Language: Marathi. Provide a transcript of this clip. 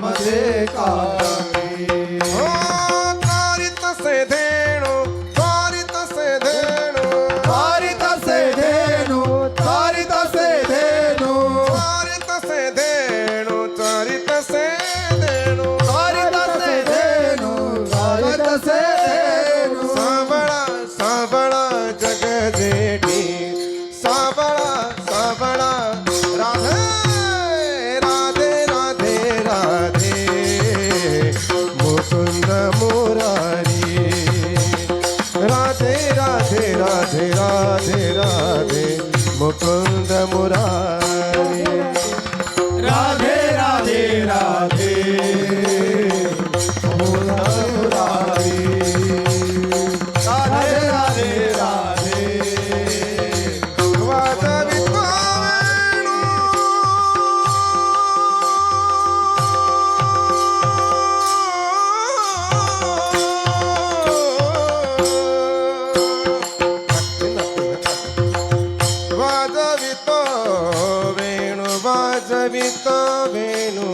मध्ये काही हो तारित से धेणू तारित से धेणू तारित से धेणू तारित से धेणू तारित से धेणू तारित से धेणू तारित से धेणू तारित से धेणू साबळा साबळा जगदेठी साबळा साबळा राधे राधे राधे राधे मुकुंद मुरारी राधे राधे राधे राधे राधे मुकुंद मुरारी राधे राधे राधे मुकुंद मुरारी राधे राधे राधे वाजवितो वेणू वाजवितो वेणू वाजवितो वेणू